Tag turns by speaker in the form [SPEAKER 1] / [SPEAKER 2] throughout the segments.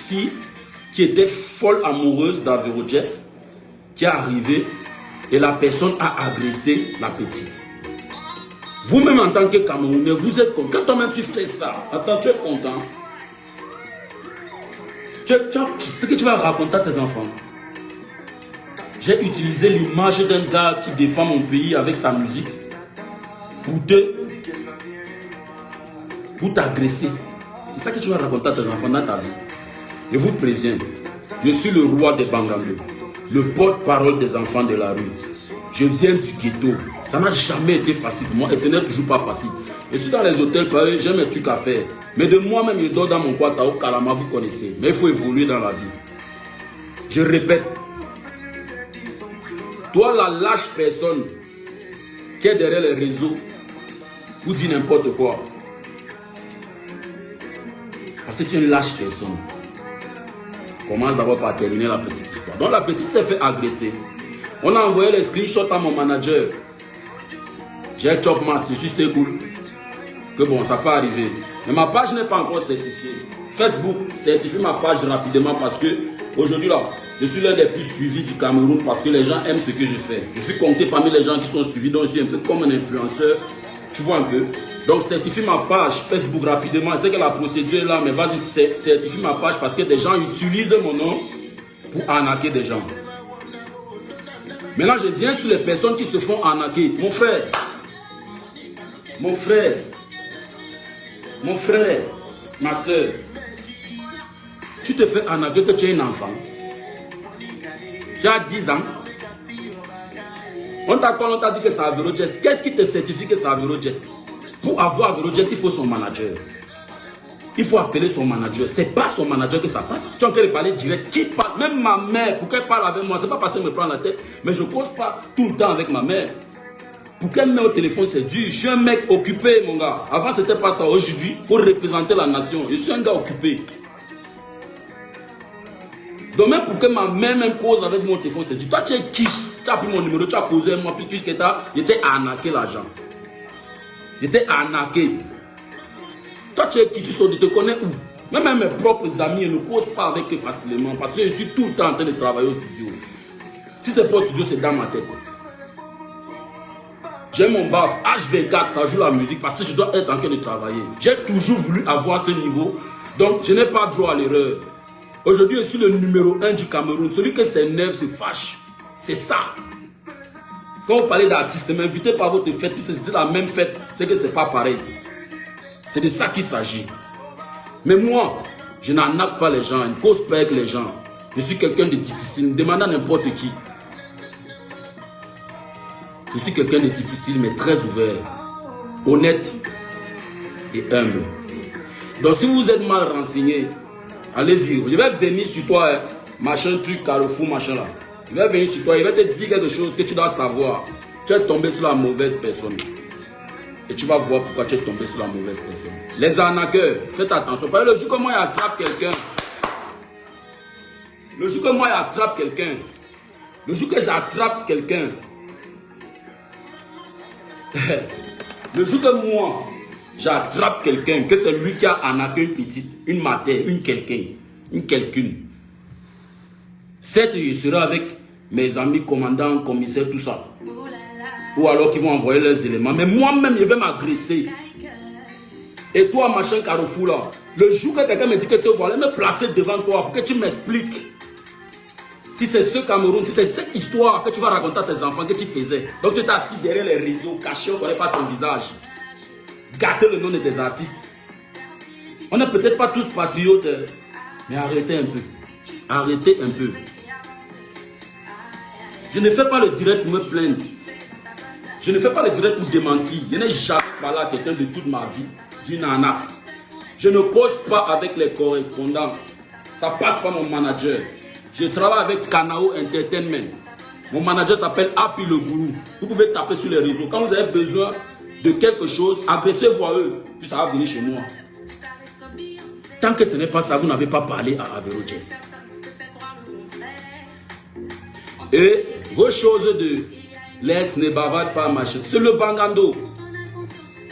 [SPEAKER 1] fille qui était folle amoureuse d'Avero Jess qui est arrivée et la personne a agressé la petite. Vous-même en tant que Camerounais, vous êtes content. Quand toi-même tu fais ça, attends, tu es content. Tu sais que tu vas raconter à tes enfants. J'ai utilisé l'image d'un gars qui défend mon pays avec sa musique pour t'agresser. C'est ça que tu vas raconter à tes enfants dans ta vie. Je vous préviens, je suis le roi des Bangando, le porte-parole des enfants de la rue. Je viens du ghetto. Ça n'a jamais été facile pour moi et ce n'est toujours pas facile. Je suis dans les hôtels, j'ai mes trucs à faire. Mais de moi-même, je dors dans mon quartier au Kalama, vous connaissez. Mais il faut évoluer dans la vie. Je répète. Toi, la lâche personne qui est derrière les réseaux pour dire n'importe quoi. Parce que tu es une lâche personne. Commence d'abord par terminer la petite histoire. Donc la petite s'est fait agresser. On a envoyé les screenshots à mon manager. J'ai chop mass, je suis stay cool. Que bon, ça peut arriver. Mais ma page n'est pas encore certifiée. Facebook certifie ma page rapidement parce que aujourd'hui là, je suis l'un des plus suivis du Cameroun parce que les gens aiment ce que je fais. Je suis compté parmi les gens qui sont suivis, donc je suis un peu comme un influenceur. Tu vois un peu. Donc certifie ma page Facebook rapidement. Je sais que la procédure est là, mais vas-y, certifie ma page parce que des gens utilisent mon nom pour arnaquer des gens. Maintenant, je viens sur les personnes qui se font arnaquer. Mon frère, ma soeur, tu te fais arnaquer que tu es un enfant. Tu as 10 ans. On t'a dit que c'est Avero Jess. Qu'est-ce qui te certifie que c'est Avero Jess? Pour avoir Avero Jess, il faut son manager. Il faut appeler son manager. C'est pas son manager que ça passe. Tu as envie de parler direct. Qui parle? Même ma mère, pour qu'elle parle avec moi, c'est pas parce qu'elle me prend la tête, mais je ne cause pas tout le temps avec ma mère. Pour qu'elle me au téléphone, c'est dur. Je suis un mec occupé, mon gars. Avant, c'était pas ça. Aujourd'hui, il faut représenter la nation. Je suis un gars occupé. Donc même pour que ma mère même cause avec mon téléphone, c'est dur. Toi, tu es qui? Tu as pris mon numéro, tu as causé avec moi, puisque j'étais arnaqué l'argent. J'étais arnaqué. Toi, tu es qui? Tu te connais où? Même mes propres amis ne causent pas avec eux facilement parce que je suis tout le temps en train de travailler au studio. Si c'est pas au studio, c'est dans ma tête. J'ai mon baf, H24, ça joue la musique parce que je dois être en train de travailler. J'ai toujours voulu avoir ce niveau, donc je n'ai pas droit à l'erreur. Aujourd'hui, je suis le numéro 1 du Cameroun. Celui qui s'énerve se fâche. C'est ça. Quand vous parlez d'artistes, ne m'invitez pas à votre fête. Si c'est la même fête, c'est que c'est pas pareil. C'est de ça qu'il s'agit. Mais moi, je n'arnaque pas les gens, je ne cause pas avec les gens. Je suis quelqu'un de difficile, demandant à n'importe qui. Je suis quelqu'un de difficile, mais très ouvert, honnête et humble. Donc si vous êtes mal renseigné, allez-y. Je vais venir sur toi, hein, machin, truc, Carrefour, machin là. Je vais venir sur toi, il va te dire quelque chose que tu dois savoir. Tu es tombé sur la mauvaise personne. Et tu vas voir pourquoi tu es tombé sur la mauvaise personne. Les arnaqueurs, faites attention. Parce que le jour que moi j'attrape quelqu'un, le jour que moi j'attrape quelqu'un, le jour que j'attrape quelqu'un, le jour que moi j'attrape quelqu'un, que c'est lui qui a arnaqué une petite, une matière, une quelqu'une. Certes, je serai avec mes amis, commandants, commissaires, tout ça. Ou alors qu'ils vont envoyer leurs éléments. Mais moi-même, je vais m'agresser. Et toi, machin Carrefour là, le jour que quelqu'un me dit que te voilà, me placer devant toi pour que tu m'expliques. Si c'est ce Cameroun, si c'est cette histoire que tu vas raconter à tes enfants que tu faisais. Donc tu t'es assis derrière les réseaux, caché, on ne connaît pas ton visage. Gâter le nom de tes artistes. On n'est peut-être pas tous patriotes, mais arrêtez un peu. Arrêtez un peu. Je ne fais pas le direct pour me plaindre. Je ne fais pas le direct pour démentir. Je n'ai jamais parlé à quelqu'un de toute ma vie d'une arnaque. Je ne cause pas avec les correspondants. Ça passe par mon manager. Je travaille avec Kanao Entertainment. Mon manager s'appelle Happy Le Gourou. Vous pouvez taper sur les réseaux. Quand vous avez besoin de quelque chose, adressez-vous à eux. Puis ça va venir chez moi. Tant que ce n'est pas ça, vous n'avez pas parlé à Avero Jess. Et vos choses de laisse, ne bavarde pas, machin. C'est le Bangando.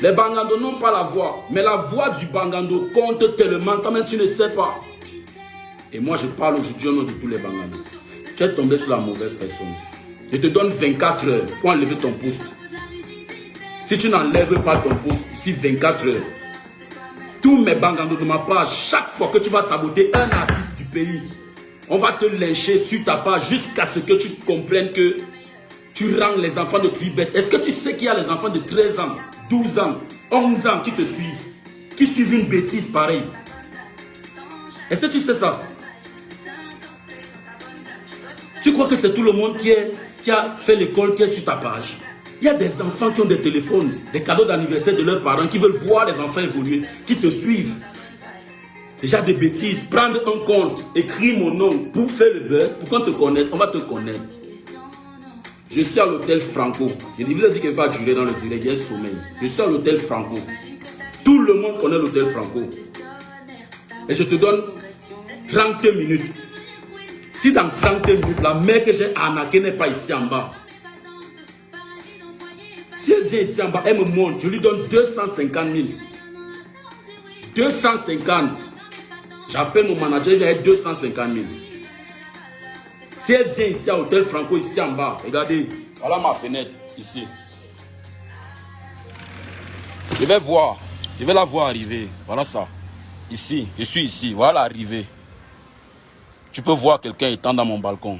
[SPEAKER 1] Les Bangando n'ont pas la voix. Mais la voix du Bangando compte tellement, quand même tu ne sais pas. Et moi, je parle aujourd'hui au nom de tous les Bangandais. Tu es tombé sur la mauvaise personne. Je te donne 24 heures pour enlever ton poste. Si tu n'enlèves pas ton poste d'ici 24 heures, tous mes Bangandos de ma part, chaque fois que tu vas saboter un artiste du pays, on va te lyncher sur ta page jusqu'à ce que tu comprennes que tu rends les enfants de Tibet. Est-ce que tu sais qu'il y a les enfants de 13 ans, 12 ans, 11 ans qui te suivent, qui suivent une bêtise pareille? Est-ce que tu sais ça? Tu crois que c'est tout le monde qui a fait l'école qui est sur ta page? Il y a des enfants qui ont des téléphones, des cadeaux d'anniversaire de leurs parents, qui veulent voir les enfants évoluer, qui te suivent. Déjà des bêtises, prendre un compte, écrire mon nom pour faire le buzz, pour qu'on te connaisse, on va te connaître. Je suis à l'hôtel Franco. Je vous ai dit qu'il va durer dans le direct, il y a sommeil. Je suis à l'hôtel Franco. Tout le monde connaît l'hôtel Franco. Et je te donne 30 minutes. Si dans 30 minutes, la mère que j'ai arnaquée n'est pas ici en bas. Si elle vient ici en bas, elle me montre, je lui donne 250 000. 250. J'appelle mon manager, il y a 250 000. Si elle vient ici à l'hôtel Franco, ici en bas, regardez, voilà ma fenêtre, ici. Je vais la voir arriver, voilà ça. Ici, je suis ici, voilà l'arrivée. Tu peux voir quelqu'un étant dans mon balcon.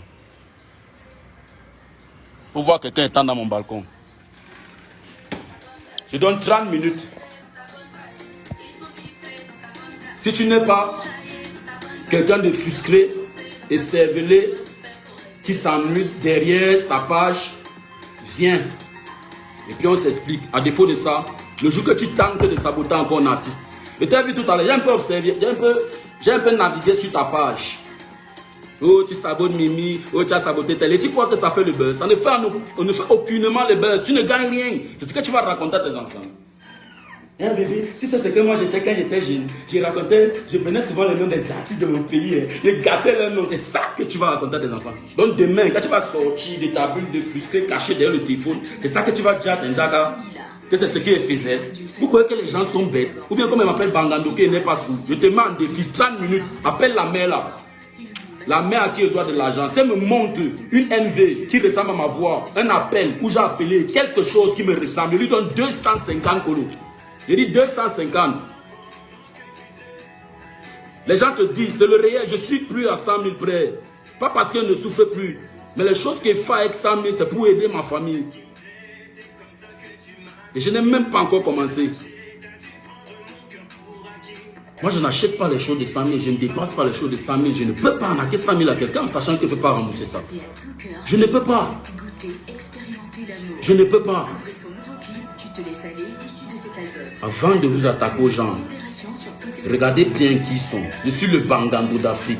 [SPEAKER 1] Il faut voir quelqu'un étant dans mon balcon. Je donne 30 minutes. Si tu n'es pas quelqu'un de frustré et cervelé qui s'ennuie derrière sa page, viens. Et puis on s'explique. À défaut de ça, le jour que tu tentes de saboter encore un artiste. Et tu as vu tout à l'heure, j'ai un peu observé, j'ai un peu navigué sur ta page. Oh, tu sabotes Mimi, oh, tu as saboté tel. Et tu crois que ça fait le buzz. Ça ne fait, on ne fait aucunement le buzz. Tu ne gagnes rien. C'est ce que tu vas raconter à tes enfants. Hein, bébé, tu sais ce que moi j'étais quand j'étais jeune. Je prenais souvent le nom des artistes de mon pays. Je gâtais leur nom. C'est ça que tu vas raconter à tes enfants. Donc demain, quand tu vas sortir de ta bulle de frustré caché derrière le téléphone, c'est ça que tu vas dire à Tenjaka. Que c'est ce qu'il faisait. Vous croyez que les gens sont bêtes? Ou bien comme elle m'appelle Bangando, qui n'est pas sous. Je te mets en défi 30 minutes. Appelle la mère là. La mère à qui je dois de l'argent. Si elle me montre une NV qui ressemble à ma voix, un appel où j'ai appelé quelque chose qui me ressemble, je lui donne 250 colos. Je dis 250. Les gens te disent, c'est le réel, je suis plus à 100 000 près. Pas parce qu'elle ne souffre plus. Mais les choses qu'il fait avec 100 000, c'est pour aider ma famille. Et je n'ai même pas encore commencé. Moi, je n'achète pas les choses de 100 000, je ne dépasse pas les choses de 100 000. Je ne peux pas arnaquer 100 000 à quelqu'un en sachant qu'il ne peut pas rembourser ça. Je ne peux pas. Je ne peux pas. Avant de vous attaquer aux gens, regardez bien qui ils sont. Je suis le Bangando d'Afrique.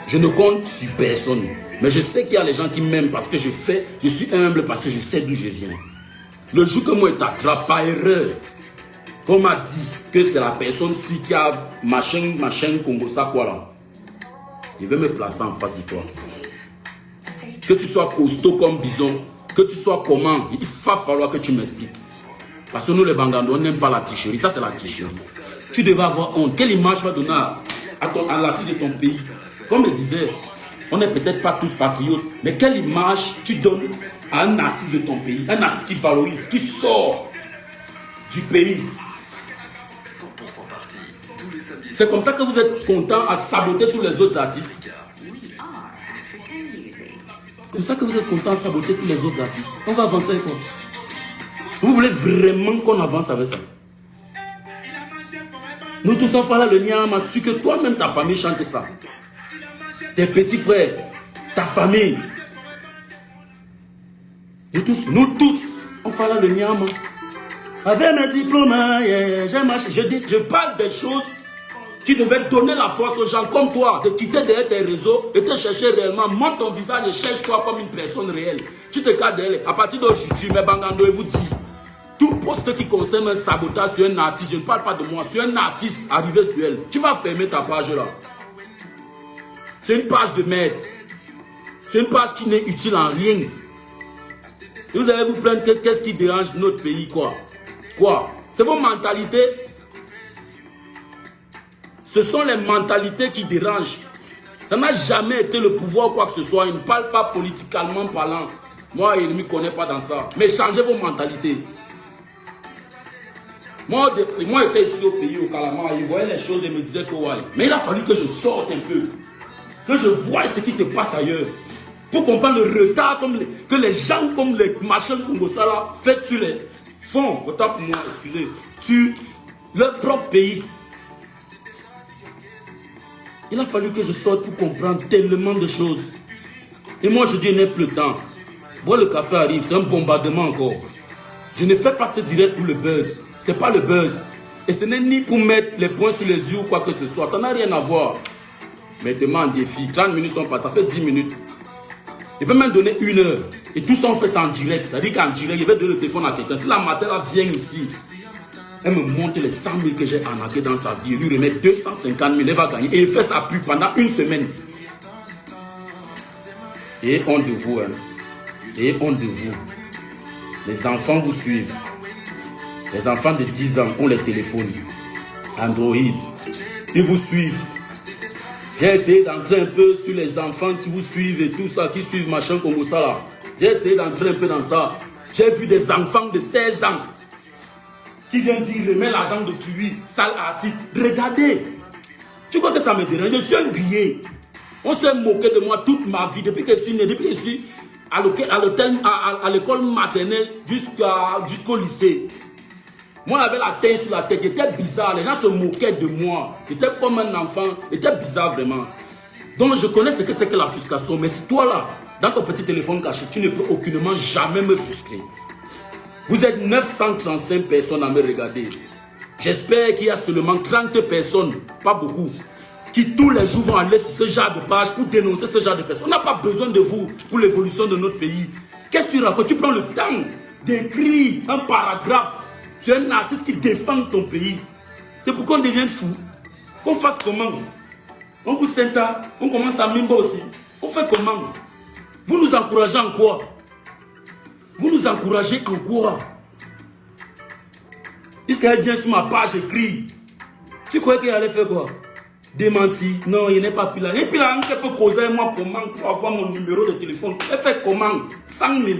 [SPEAKER 1] Je ne compte sur personne. Mais je sais qu'il y a les gens qui m'aiment parce que je suis humble parce que je sais d'où je viens. Le jour que moi je t'attrape par erreur, on m'a dit que c'est la personne-ci qui a machin Congo, ça quoi là. Je vais me placer en face de toi. Que tu sois costaud comme bison, que tu sois comment, il va falloir que tu m'expliques. Parce que nous les Bangandos, on n'aime pas la tricherie. Ça c'est la tricherie. Tu devais avoir honte. Quelle image tu vas donner à l'artiste de ton pays? Comme je disais, on n'est peut-être pas tous patriotes, mais quelle image tu donnes à un artiste de ton pays? Un artiste qui valorise, qui sort du pays. C'est comme ça que vous êtes content à saboter tous les autres artistes. Comme ça que vous êtes content à saboter tous les autres artistes. On va avancer quoi? Vous voulez vraiment qu'on avance avec ça? Nous tous on fait là le Niama, su que toi-même ta famille chante ça. Tes petits frères, ta famille. Nous tous, on fait là le Niama. Avec mes diplômes, je parle des choses qui devaient donner la force aux gens comme toi, de quitter derrière tes réseaux et te chercher réellement. Montre ton visage et cherche-toi comme une personne réelle. Tu te gardes derrière. À partir d'aujourd'hui, mes Bangando, je vous dis, tout poste qui concerne un sabotage sur un artiste, je ne parle pas de moi, sur un artiste arrivé sur elle, tu vas fermer ta page là. C'est une page de merde. C'est une page qui n'est utile en rien. Et vous allez vous plaindre que qu'est-ce qui dérange notre pays, quoi? Quoi? C'est vos mentalités. Ce sont les mentalités qui dérangent. Ça n'a jamais été le pouvoir ou quoi que ce soit. Il ne parle pas politiquement parlant. Moi, il ne me connaît pas dans ça. Mais changez vos mentalités. Moi, j'étais ici au pays, au Calamar, il voyait les choses et me disait que ouais. Mais il a fallu que je sorte un peu. Que je voie ce qui se passe ailleurs. Pour comprendre le retard que les gens comme les machins Congosa là font, autant pour moi, excusez, sur leur propre pays. Il a fallu que je sorte pour comprendre tellement de choses. Et moi, je dis, il n'est plus le temps. Boire le café arrive, c'est un bombardement encore. Je ne fais pas ce direct pour le buzz. Ce n'est pas le buzz. Et ce n'est ni pour mettre les points sur les yeux ou quoi que ce soit. Ça n'a rien à voir. Mais demande défi. 30 minutes sont passées, ça fait 10 minutes. Il peut même donner 1 heure. Et tout ça, on fait ça en direct. C'est-à-dire qu'en direct, il va donner le téléphone à quelqu'un. Si la matin, elle vient ici, elle me montre les 100 000 que j'ai arnaqué dans sa vie. Elle lui remet 250 000, elle va gagner. Et il fait sa pub pendant 1 semaine. Et honte de vous, hein. Et honte de vous. Les enfants vous suivent. Les enfants de 10 ans ont les téléphones Android. Ils vous suivent. J'ai essayé d'entrer un peu sur les enfants qui vous suivent et tout ça, qui suivent machin comme ça là. J'ai essayé d'entrer un peu dans ça. J'ai vu des enfants de 16 ans qui viennent dire, remets l'argent de Tui, sale artiste. Regardez. Tu crois que ça me dérange? Je suis un grillé. On s'est moqué de moi toute ma vie, depuis que je suis né, depuis que je suis à l'école maternelle jusqu'au lycée. Moi, j'avais la tête sur la tête, j'étais bizarre, les gens se moquaient de moi. J'étais comme un enfant, j'étais bizarre vraiment. Donc, je connais ce que c'est que la frustration. Mais si toi là, dans ton petit téléphone caché, tu ne peux aucunement jamais me frustrer. Vous êtes 935 personnes à me regarder. J'espère qu'il y a seulement 30 personnes, pas beaucoup, qui tous les jours vont aller sur ce genre de page pour dénoncer ce genre de personnes. On n'a pas besoin de vous pour l'évolution de notre pays. Qu'est-ce que tu racontes? Tu prends le temps d'écrire un paragraphe sur un artiste qui défend ton pays. C'est pour qu'on devienne fou. Qu'on fasse comment? On vous senta, on commence à mimba aussi. On fait comment? Vous nous encouragez en quoi? Vous nous encouragez en quoi? Puisqu'elle vient sur ma page, écrit. Tu croyais qu'elle allait faire quoi? Démenti. Non, il n'est pas plus là. Et puis là, on peut causer moi comment pour avoir mon numéro de téléphone. Elle fait comment? 100 000.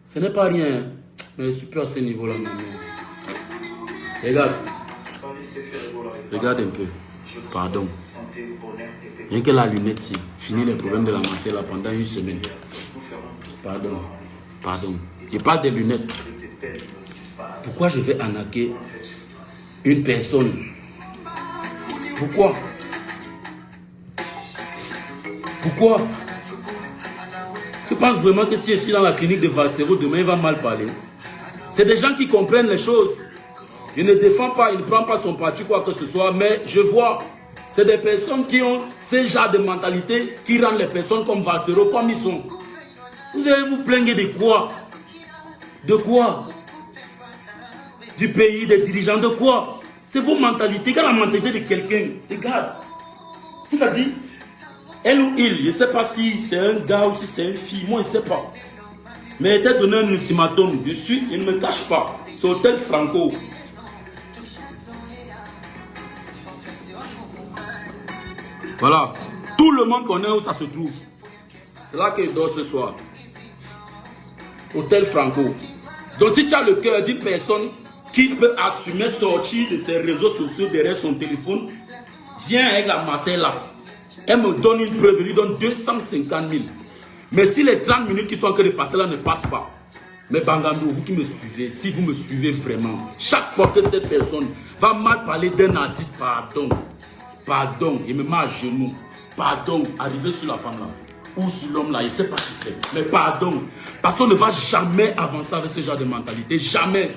[SPEAKER 1] Ce n'est pas rien. Mais je suis plus à ce niveau-là maintenant. Regarde. Regarde un peu. Pardon. Rien que la lunette, c'est fini les problèmes de la matière là pendant 1 semaine. Pardon. Pardon. Je parle des lunettes. Pourquoi je vais arnaquer une personne? Pourquoi? Pourquoi? Tu penses vraiment que si je suis dans la clinique de Valsero, demain il va mal parler? C'est des gens qui comprennent les choses. Il ne défend pas, il ne prend pas son parti, quoi que ce soit, mais je vois, c'est des personnes qui ont ce genre de mentalité qui rendent les personnes comme Valsero, comme ils sont. Vous allez vous plaindre de quoi? De quoi? Du pays, des dirigeants, de quoi? C'est vos mentalités. Quand la mentalité de quelqu'un, regarde. C'est-à-dire, elle ou il, je ne sais pas si c'est un gars ou si c'est une fille, moi je ne sais pas. Mais elle t'a donné un ultimatum dessus, il ne me cache pas. C'est Hôtel Franco. Voilà. Tout le monde connaît où ça se trouve. C'est là qu'il dort ce soir. Hôtel Franco. Donc si tu as le cœur d'une personne qui peut assumer sortir de ses réseaux sociaux derrière son téléphone, viens avec la matin là. Elle me donne une preuve, elle lui donne 250 000. Mais si les 30 minutes qui sont en train de passer là ne passent pas, mais Bangando, vous qui me suivez, si vous me suivez vraiment, chaque fois que cette personne va mal parler d'un artiste, pardon, pardon, il me met à genoux, pardon, arriver sur la femme là, ou sur l'homme là, il ne sait pas qui c'est, mais pardon, parce qu'on ne va jamais avancer avec ce genre de mentalité, jamais.